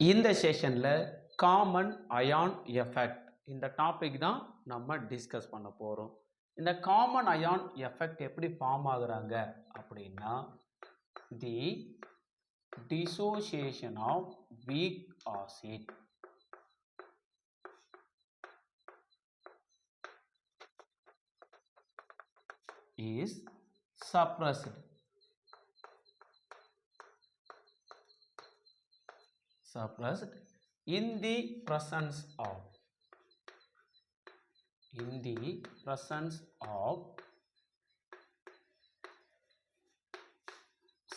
இந்த செஷனில் common ion effect இந்த டாபிக் தான் நம்ம டிஸ்கஸ் பண்ண போகிறோம். இந்த காமன் அயான் எஃபெக்ட் எப்படி ஃபார்ம் ஆகுறாங்க அப்படின்னா, the dissociation of weak acid is suppressed in the presence of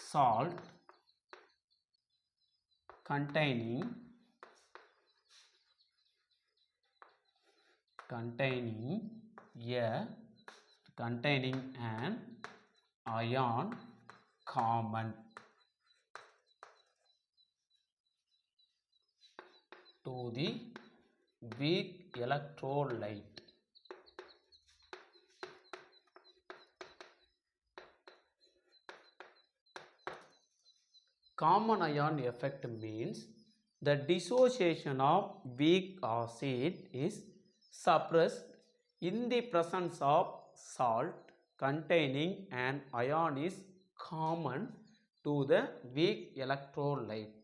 salt containing an ion common to the weak electrolyte. Common ion effect means the dissociation of weak acid is suppressed in the presence of salt containing an ion is common to the weak electrolyte.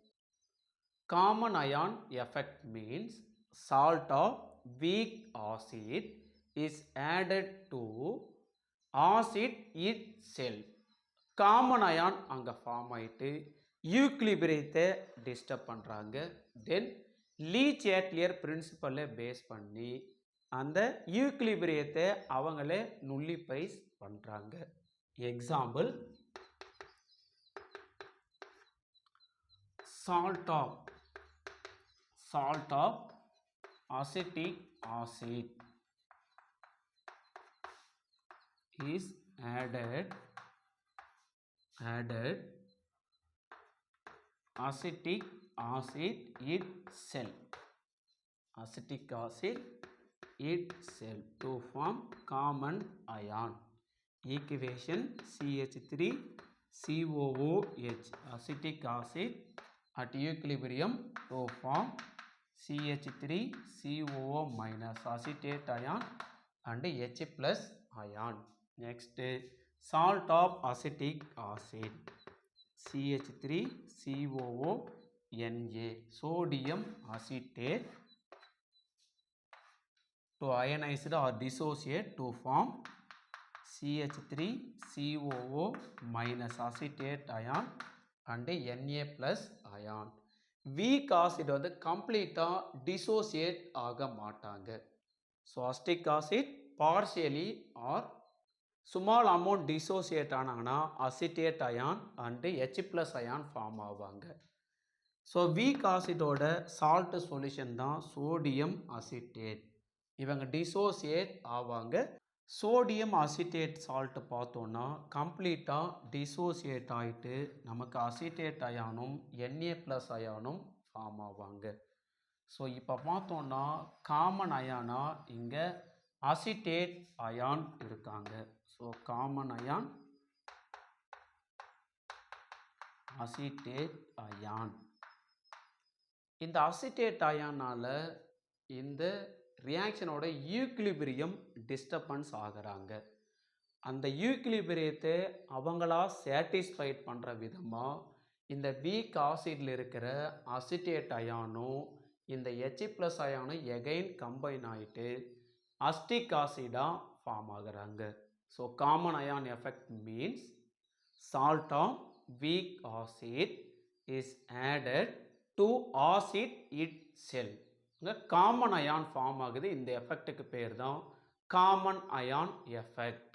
Common ion effect means salt of weak acid is added to acid itself. Common ion அங்க form ஆயிட்டு ஈக்லிபிரியத்தை disturb பண்ணுறாங்க. தென் leech ஏட்லியர் பிரின்சிபலை base பண்ணி அந்த ஈக்லிபிரியத்தை அவங்களே நுல்லிஃபைஸ் பண்ணுறாங்க. Example, salt of acetic acid is added acetic acid itself to form common ion. Equation CH3COOH, acetic acid at equilibrium to form CH3COO minus acetate ion and H plus ion. Next, salt of acetic acid CH3COO sodium acetate to ionize or dissociate to form CH3COO minus acetate ion and Na plus ion. Weak acid வந்து கம்ப்ளீட்டாக dissociate ஆக மாட்டாங்க. So acetic acid partially or small amount dissociate ஆனாங்கன்னா acetate ion and H plus ion form ஆவாங்க. So weak ஆசிடோட salt solution தான் sodium acetate. இவங்க dissociate ஆவாங்க. சோடியம் அசிட்டேட் சால்ட் பார்த்தோன்னா கம்ப்ளீட்டாக டிசோசியேட் ஆகிட்டு நமக்கு அசிட்டேட் அயானும் Na ப்ளஸ் அயானும் ஃபார்ம் ஆவாங்க. ஸோ இப்போ பார்த்தோன்னா காமன் அயானா இங்கே அசிட்டேட் அயான் இருக்காங்க. So common ion acetate ion. இந்த அசிட்டேட் அயானால் இந்த ரியாக்ஷனோட ஈக்லிபிரியம் டிஸ்டர்பன்ஸ் ஆகிறாங்க. அந்த ஈக்லிபிரியத்தை அவங்களா சாட்டிஸ்ஃபைட் பண்ணுற விதமாக இந்த வீக் ஆசிடில் இருக்கிற அசிட்டேட் அயானும் இந்த H ப்ளஸ் அயானும் எகைன் கம்பைன் ஆகிட்டு அசிட்டிக் ஆசிடாக ஃபார்ம் ஆகிறாங்க. So common ion effect means salt of weak acid is added to acid itself. Common ion form ஆகுது. இந்த எஃபெக்ட்டுக்கு பேர் தான் காமன் அயான் எஃபெக்ட்.